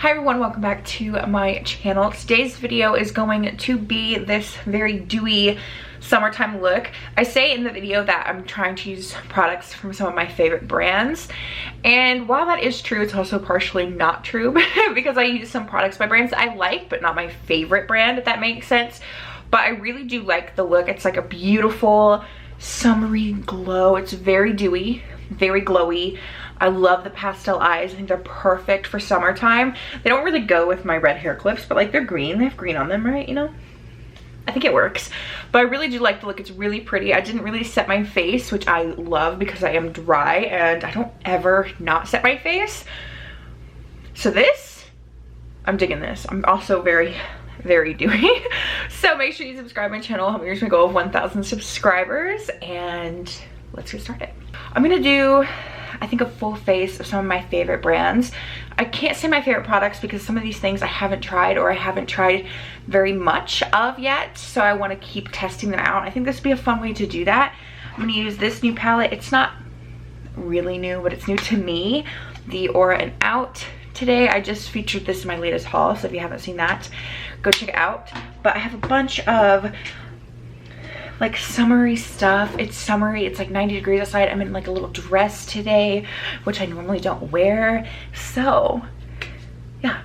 Hi everyone, welcome back to my channel. Today's video is going to be this very dewy summertime look. I say in the video that I'm trying to use products from some of my favorite brands, and while that is true, it's also partially not true because I use some products by brands I like but not my favorite brand, if that makes sense. But I really do like the look. It's like a beautiful summery glow. It's very dewy, very glowy. I love the pastel eyes. I think they're perfect for summertime. They don't really go with my red hair clips, but like they're green. They have green on them, right? You know? I think it works. But I really do like the look. It's really pretty. I didn't really set my face, which I love because I am dry and I don't ever not set my face. So this, I'm digging this. I'm also very dewy. So make sure you subscribe to my channel. Help me reach my goal of 1,000 subscribers, and let's get started. I'm gonna do, I think, a full face of some of my favorite brands. I can't say my favorite products because some of these things I haven't tried or I haven't tried very much of yet, so I want to keep testing them out. I think this would be a fun way to do that. I'm going to use this new palette. It's not really new, but it's new to me, the Aura and Out. Today I just featured this in my latest haul, so if you haven't seen that, go check it out. But I have a bunch of like summery stuff. It's summery, it's like 90 degrees outside. I'm in like a little dress today, which I normally don't wear. So yeah,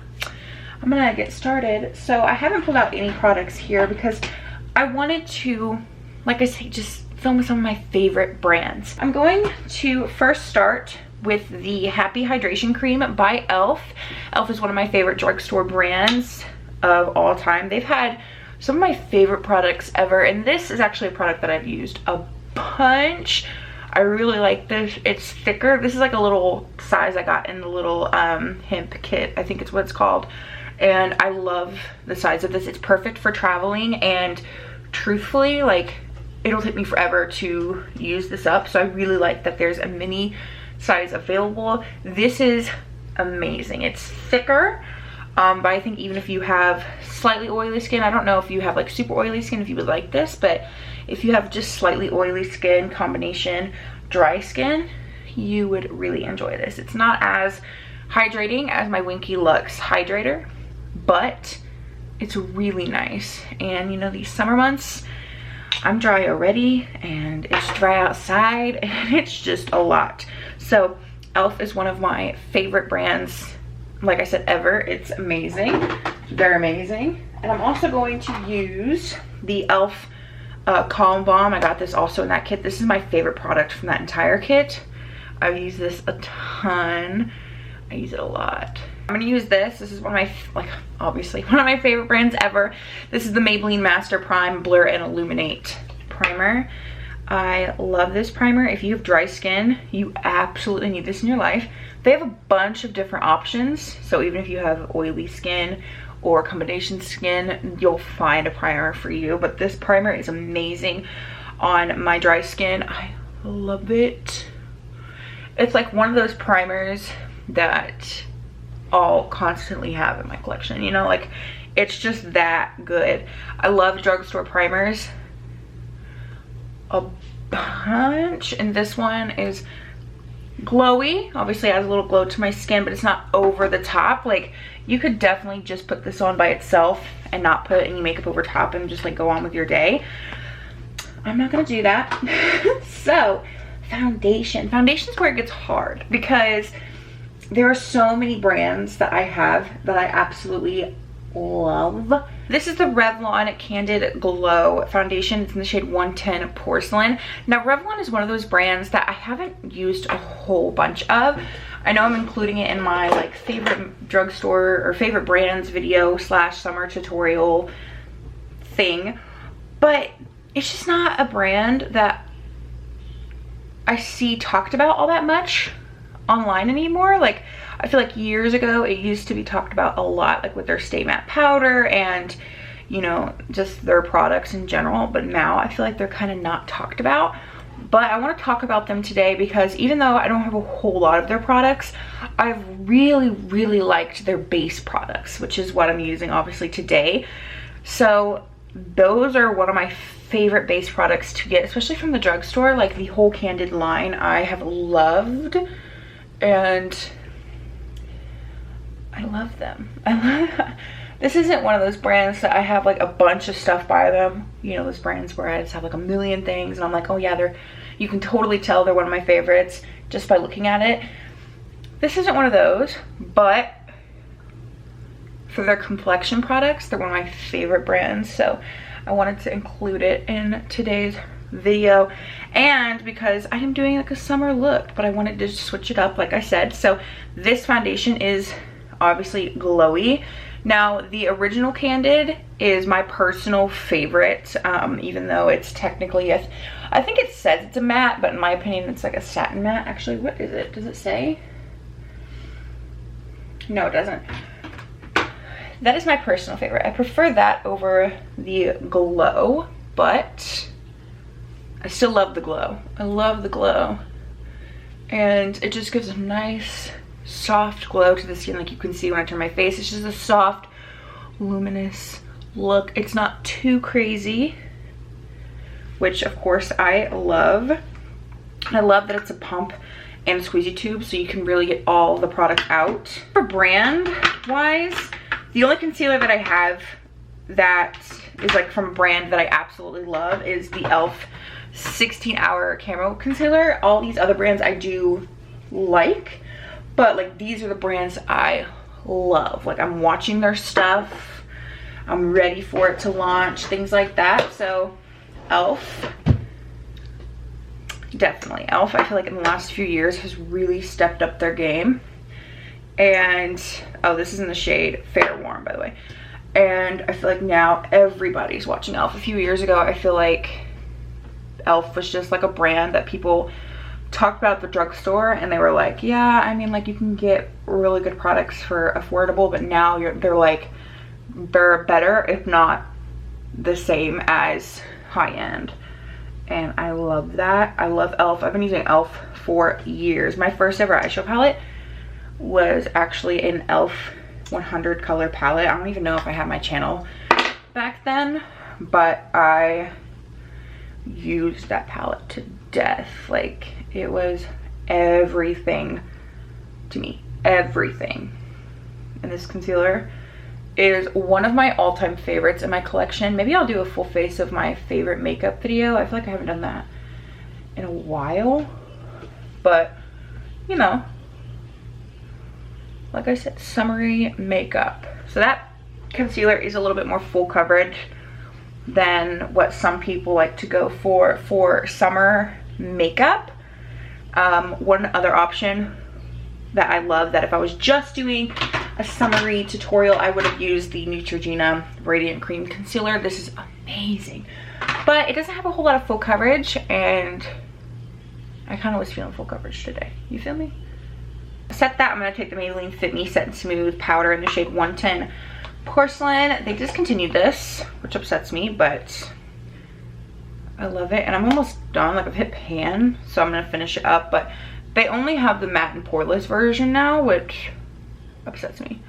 I'm gonna get started. So I haven't pulled out any products here because I wanted to, like I say, just film with some of my favorite brands. I'm going to first start with the Happy Hydration Cream by e.l.f. e.l.f. is one of my favorite drugstore brands of all time. They've had some of my favorite products ever, and this is actually a product that I've used a bunch. I really like this. It's thicker. This is like a little size I got in the little hemp kit, I think it's what it's called, and I love the size of this. It's perfect for traveling, and truthfully, like, it'll take me forever to use this up, so I really like that there's a mini size available. This is amazing. It's thicker, but I think even if you have slightly oily skin, I don't know if you have like super oily skin if you would like this, but if you have just slightly oily skin combination dry skin, you would really enjoy this. It's not as hydrating as my Winky Lux hydrator, but it's really nice. And you know, these summer months, I'm dry already and it's dry outside and it's just a lot. So e.l.f. is one of my favorite brands, like I said, ever. It's amazing. They're amazing. And I'm also going to use the e.l.f. Calm Balm. I got this also in that kit. This is my favorite product from that entire kit. I've used this a ton. I use it a lot. I'm gonna use this. This is one of my, like, obviously one of my favorite brands ever. This is the Maybelline Master Prime Blur and Illuminate Primer. I love this primer. If you have dry skin, you absolutely need this in your life. They have a bunch of different options, so even if you have oily skin or combination skin, you'll find a primer for you. But this primer is amazing on my dry skin. I love it. It's like one of those primers that I'll constantly have in my collection, you know, like it's just that good. I love drugstore primers a bunch, and this one is glowy. Obviously adds a little glow to my skin, but it's not over the top. Like, you could definitely just put this on by itself and not put any makeup over top and just like go on with your day. I'm not gonna do that. So foundation's where it gets hard because there are so many brands that I have that I absolutely love. This is the Revlon Candid Glow Foundation. It's in the shade 110 Porcelain. Now, Revlon is one of those brands that I haven't used a whole bunch of. I know I'm including it in my like favorite drugstore or favorite brands video / summer tutorial thing, but it's just not a brand that I see talked about all that much online anymore. Like, I feel like years ago it used to be talked about a lot, like with their Stay Matte powder and, you know, just their products in general, but now I feel like they're kind of not talked about. But I want to talk about them today because even though I don't have a whole lot of their products, I've really liked their base products, which is what I'm using obviously today. So those are one of my favorite base products to get, especially from the drugstore. Like the whole Candid line I have loved, and I love them. This isn't one of those brands that I have like a bunch of stuff by them. You know, those brands where I just have like a million things and I'm like, oh yeah, you can totally tell they're one of my favorites just by looking at it. This isn't one of those, but for their complexion products, they're one of my favorite brands. So I wanted to include it in today's video, and because I am doing like a summer look, but I wanted to switch it up like I said. So this foundation is obviously glowy. Now the original Candid is my personal favorite, even though it's technically I think it says it's a matte, but in my opinion it's like a satin matte. Actually, what is it? Does it say? No, it doesn't. That is my personal favorite. I prefer that over the glow, but I still love the glow. I love the glow. And it just gives a nice, soft glow to the skin, like you can see when I turn my face. It's just a soft, luminous look. It's not too crazy, which of course I love. I love that it's a pump and a squeezy tube, so you can really get all the product out. For brand wise, the only concealer that I have that is like from a brand that I absolutely love is the e.l.f. 16-hour camo concealer. All these other brands I do like, but like these are the brands I love. Like I'm watching their stuff, I'm ready for it to launch, things like that. So e.l.f. definitely. e.l.f. I feel like in the last few years has really stepped up their game. And oh, this is in the shade Fair Warm, by the way. And I feel like now everybody's watching e.l.f. A few years ago, I feel like e.l.f. was just like a brand that people talked about at the drugstore, and they were like, yeah, I mean, like you can get really good products for affordable, but now they're better, if not the same as high-end. And I love that. I love e.l.f. I've been using e.l.f. for years. My first ever eyeshadow palette was actually an e.l.f. 100 color palette. I don't even know if I had my channel back then, but I used that palette to death. Like it was everything to me, everything. And this concealer is one of my all-time favorites in my collection. Maybe I'll do a full face of my favorite makeup video. I feel like I haven't done that in a while, but you know, like I said, summery makeup. So that concealer is a little bit more full coverage than what some people like to go for summer makeup. One other option that I love, that if I was just doing a summery tutorial, I would have used the Neutrogena Radiant Cream Concealer. This is amazing, but it doesn't have a whole lot of full coverage, and I kind of was feeling full coverage today. You feel me? Set that, I'm going to take the Maybelline Fit Me Set and Smooth powder in the shade 110 Porcelain. They discontinued this, which upsets me, but I love it. And I'm almost done, like I've hit pan, so I'm going to finish it up. But they only have the matte and poreless version now, which upsets me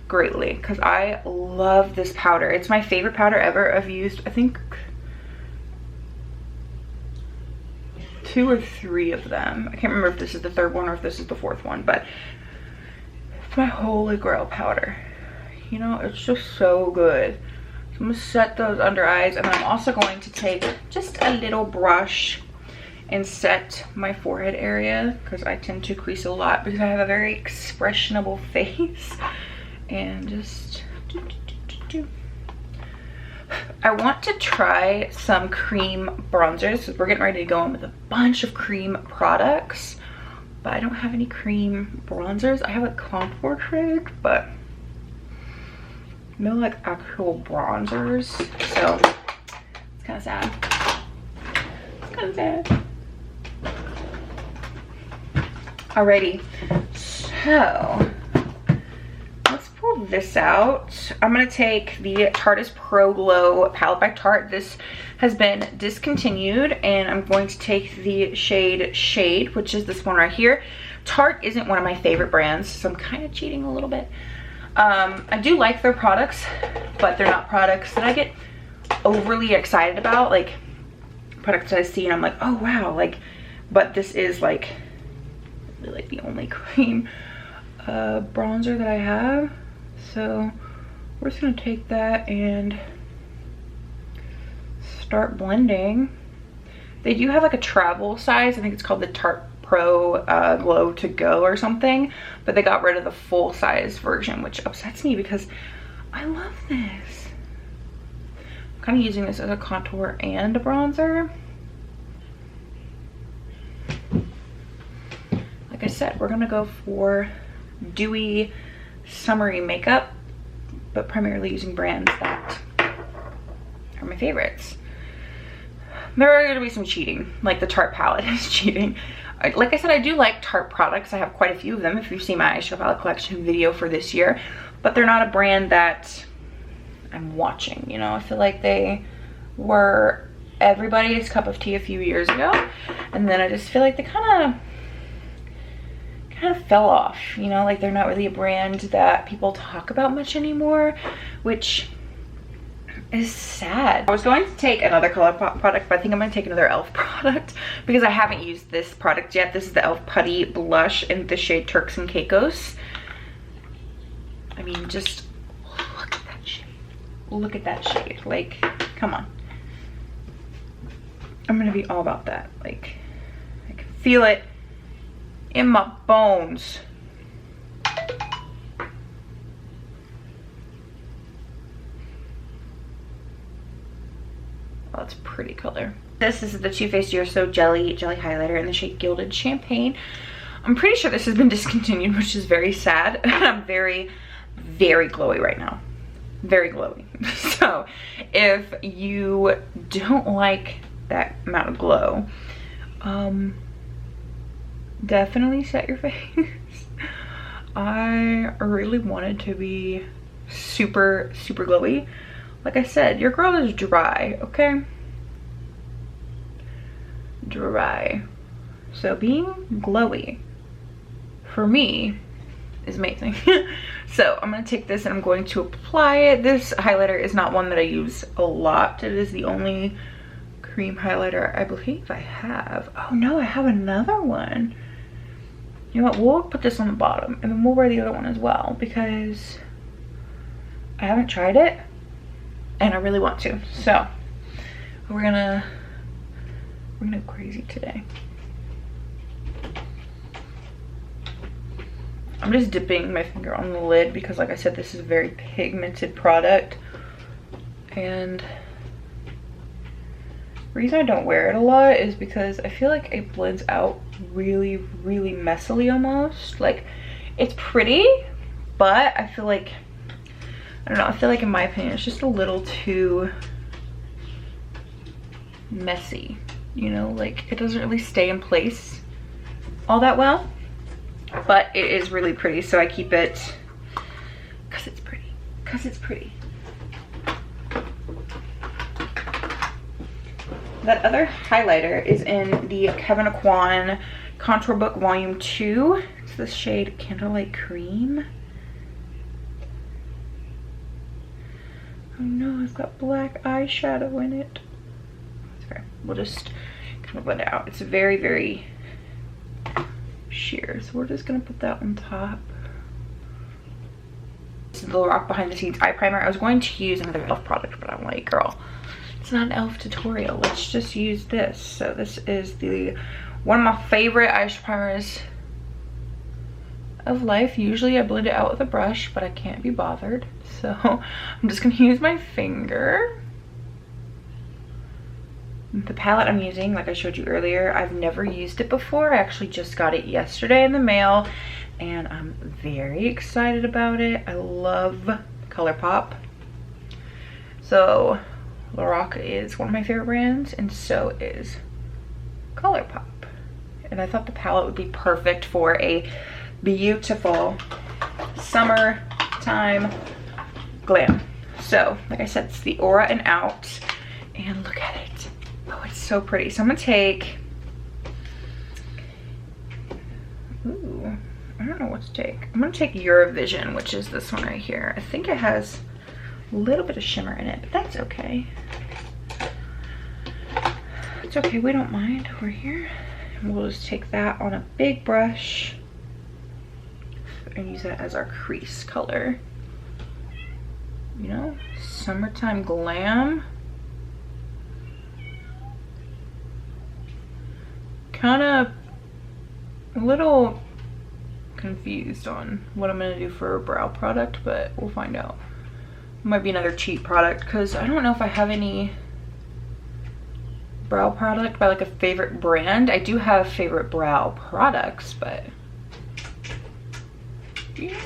greatly because I love this powder. It's my favorite powder ever. I've used, I think, 2 or 3 of them. I can't remember if this is the 3rd one or if this is the 4th one, but it's my holy grail powder. You know, it's just so good. So I'm gonna set those under eyes, and then I'm also going to take just a little brush and set my forehead area, because I tend to crease a lot because I have a very expressionable face. And just I want to try some cream bronzers, because we're getting ready to go in with a bunch of cream products, but I don't have any cream bronzers. I have a contour trick, but no like actual bronzers, so it's kind of sad. It's kind of sad. Alrighty, so let's pull this out. I'm gonna take the Tardis Pro Glow palette by Tarte. This has been discontinued, and I'm going to take the shade Shade, which is this one right here. Tarte isn't one of my favorite brands, so I'm kind of cheating a little bit. I do like their products, but they're not products that I get overly excited about. Like products that I see and I'm like, oh wow, like, but this is like really like the only cream bronzer that I have. So we're just gonna take that and start blending. They do have like a travel size. I think it's called the Tarte Pro Glow to Go or something, but they got rid of the full size version, which upsets me because I love this. I'm kind of using this as a contour and a bronzer. Like I said, we're gonna go for dewy, summery makeup, but primarily using brands that are my favorites. There are gonna be some cheating, like the Tarte palette is cheating. Like I said, I do like Tarte products. I have quite a few of them if you've seen my eyeshadow palette collection video for this year, but they're not a brand that I'm watching, you know? I feel like they were everybody's cup of tea a few years ago, and then I just feel like they kind of fell off, you know? Like they're not really a brand that people talk about much anymore, which is sad. I was going to take another Colourpop product, but I think I'm gonna take another e.l.f. product because I haven't used this product yet. This is the e.l.f. Putty blush in the shade Turks and Caicos. I mean, just look at that shade. Look at that shade. Like, come on. I'm gonna be all about that. Like, I can feel it in my bones. Oh, it's a pretty color. This is the Too Faced You're So Jelly highlighter in the shade Gilded Champagne. I'm pretty sure this has been discontinued, which is very sad. I'm very, very glowy right now. Very glowy. So if you don't like that amount of glow, definitely set your face. I really wanted to be super, super glowy. Like I said, your girl is dry, okay? Dry. So being glowy, for me, is amazing. So I'm gonna take this and I'm going to apply it. This highlighter is not one that I use a lot. It is the only cream highlighter I believe I have. Oh no, I have another one. You know what, we'll put this on the bottom and then we'll wear the other one as well because I haven't tried it and I really want to. So we're gonna go crazy today. I'm just dipping my finger on the lid because like I said, this is a very pigmented product, and the reason I don't wear it a lot is because I feel like it blends out really, really messily almost. Like, it's pretty, but I feel like, I don't know, I feel like in my opinion, it's just a little too messy, you know? Like, it doesn't really stay in place all that well, but it is really pretty, so I keep it because it's pretty, because it's pretty. That other highlighter is in the Kevyn Aucoin Contour Book Volume 2. It's the shade Candlelight Cream. Oh no, I've got black eyeshadow in it. That's fair. We'll just kind of blend it out. It's very, very sheer, so we're just gonna put that on top. This is the Rock Behind the Scenes Eye Primer. I was going to use another e.l.f. product, but I'm like, girl, it's not an e.l.f. tutorial. Let's just use this. So this is the one of my favorite eyeshadow primers of life. Usually I blend it out with a brush, but I can't be bothered. So I'm just gonna use my finger. The palette I'm using, like I showed you earlier, I've never used it before. I actually just got it yesterday in the mail, and I'm very excited about it. I love Colourpop. So Lorac is one of my favorite brands, and so is Colourpop. And I thought the palette would be perfect for a beautiful summertime glam. So, like I said, it's the Aura and Out, and look at it. Oh, it's so pretty. So I'm gonna take, ooh, I don't know what to take. I'm gonna take Eurovision, which is this one right here. I think it has a little bit of shimmer in it, but that's okay. It's okay, we don't mind. We're here. And we'll just take that on a big brush. and use that as our crease color. You know, summertime glam. Kind of a little confused on what I'm gonna do for a brow product, but we'll find out. Might be another cheap product because I don't know if I have any brow product by like a favorite brand. I do have favorite brow products, but yeah.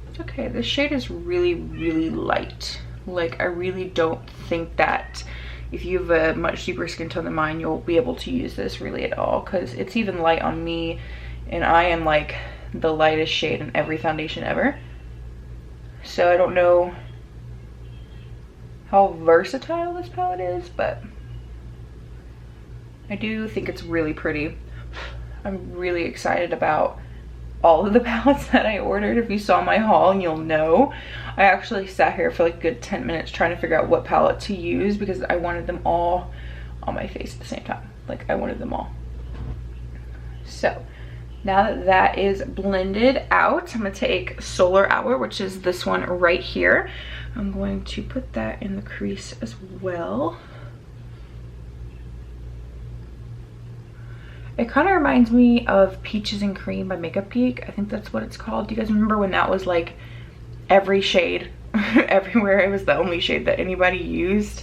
It's okay. This shade is really, really light. Like, I really don't think that if you have a much deeper skin tone than mine, you'll be able to use this really at all, because it's even light on me, and I am like the lightest shade in every foundation ever. So I don't know how versatile this palette is, but I do think it's really pretty. I'm really excited about all of the palettes that I ordered. If you saw my haul, you'll know. I actually sat here for like a good 10 minutes trying to figure out what palette to use because I wanted them all on my face at the same time. Like, I wanted them all. So now that that is blended out, I'm gonna take Solar Hour, which is this one right here. I'm going to put that in the crease as well. It kind of reminds me of Peaches and Cream by Makeup Geek. I think that's what it's called. Do you guys remember when that was like every shade everywhere? It was the only shade that anybody used.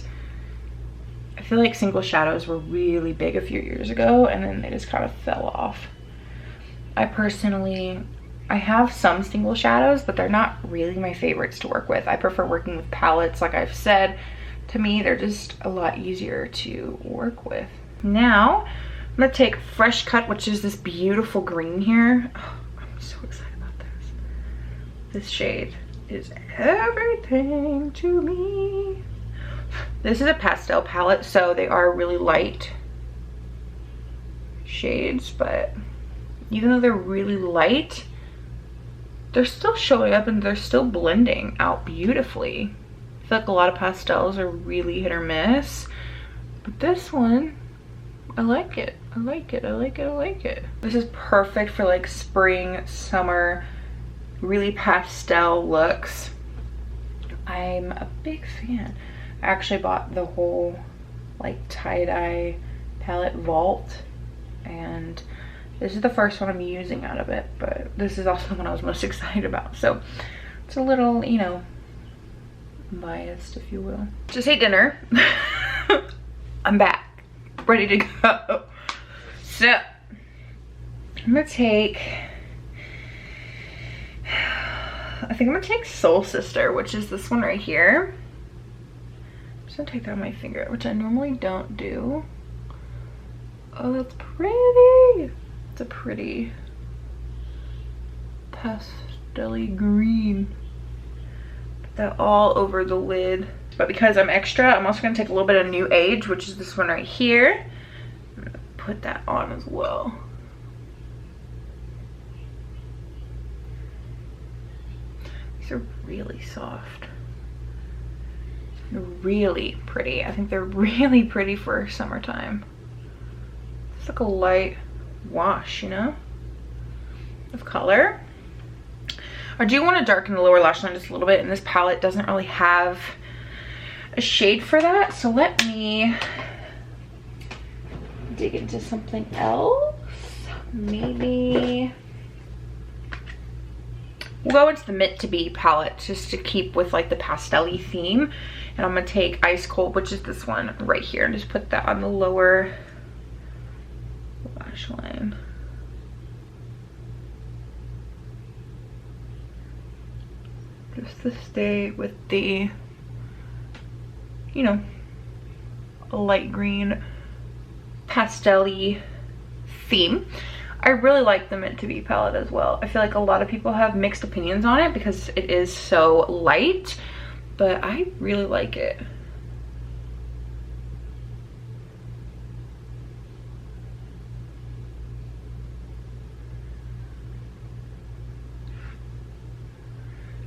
I feel like single shadows were really big a few years ago, and then they just kind of fell off. I have some single shadows, but they're not really my favorites to work with. I prefer working with palettes. Like I've said, to me, they're just a lot easier to work with. Now, I'm gonna take Fresh Cut, which is this beautiful green here. Oh, I'm so excited about this. This shade is everything to me. This is a pastel palette, so they are really light shades, but even though they're really light, they're still showing up and they're still blending out beautifully. I feel like a lot of pastels are really hit or miss, but this one, I like it. I like it. I like it. I like it. This is perfect for like spring, summer, really pastel looks. I'm a big fan. I actually bought the whole like tie-dye palette vault, and this is the first one I'm using out of it, but this is also the one I was most excited about. So it's a little, you know, biased, if you will. Just ate dinner. I'm back, ready to go. So I'm gonna take, I think I'm gonna take Soul Sister, which is this one right here. I'm just gonna take that on my finger, which I normally don't do. Oh, that's pretty. It's a pretty pastel-y green. Put that all over the lid. But because I'm extra, I'm also gonna take a little bit of New Age, which is this one right here. I'm gonna put that on as well. These are really soft. They're really pretty. I think they're really pretty for summertime. It's like a light wash, you know, of color. I do want to darken the lower lash line just a little bit, and this palette doesn't really have a shade for that, so let me dig into something else. Maybe we'll go into the Meant to Be palette just to keep with like the pastel-y theme, and I'm gonna take Ice Cold, which is this one right here, and just put that on the lower lash line. Just to stay with the, you know, light green pastel-y theme. I really like the Meant to Be palette as well. I feel like a lot of people have mixed opinions on it because it is so light, but I really like it.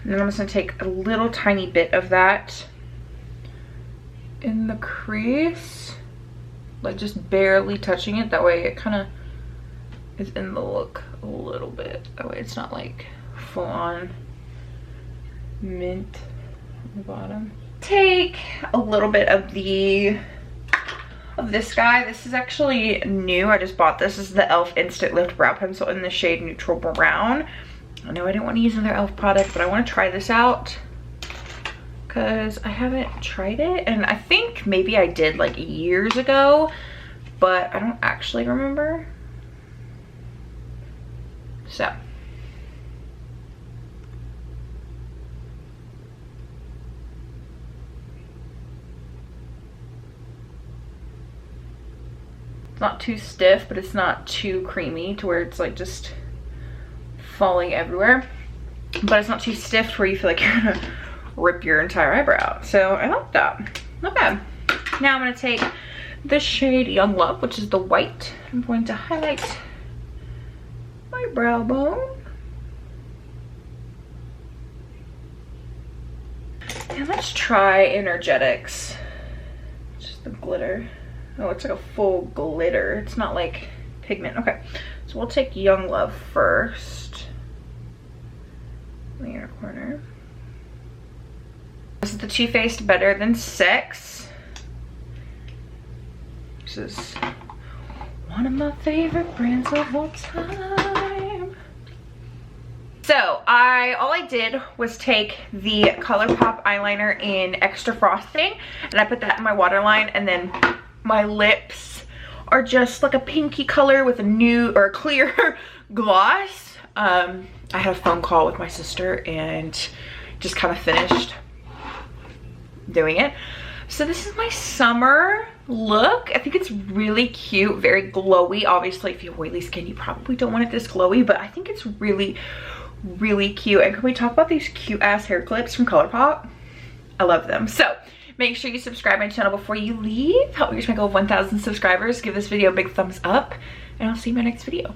And then I'm just gonna take a little tiny bit of that in the crease, like just barely touching it. That way it kind of is in the look a little bit. That way it's not like full on mint on the bottom. Take a little bit of this guy. This is actually new. I just bought this. This is the e.l.f. Instant Lift Brow Pencil in the shade Neutral Brown. I know I didn't want to use another e.l.f. product, but I want to try this out because I haven't tried it. And I think maybe I did like years ago, but I don't actually remember. So. It's not too stiff, but it's not too creamy to where it's like just falling everywhere. But it's not too stiff to where you feel like you're gonna rip your entire eyebrow. So I like that. Not bad. Now I'm gonna take the shade Young Love, which is the white. I'm going to highlight my brow bone. And let's try Energetics. Just the glitter. Oh, it's like a full glitter. It's not like pigment. Okay, so we'll take Young Love first. In the inner corner. This is the Too Faced Better Than Sex. This is one of my favorite brands of all time. So all I did was take the Colourpop eyeliner in Extra Frosting, and I put that in my waterline, and then my lips are just like a pinky color with a new or clear gloss. I had a phone call with my sister and just kind of finished doing it. So this is my summer look. I think it's really cute, very glowy. Obviously, if you have oily skin, you probably don't want it this glowy, but I think it's really, really cute. And can we talk about these cute ass hair clips from Colourpop? I love them. So make sure you subscribe to my channel before you leave. Help me reach my goal of 1,000 subscribers. Give this video a big thumbs up, and I'll see you in my next video.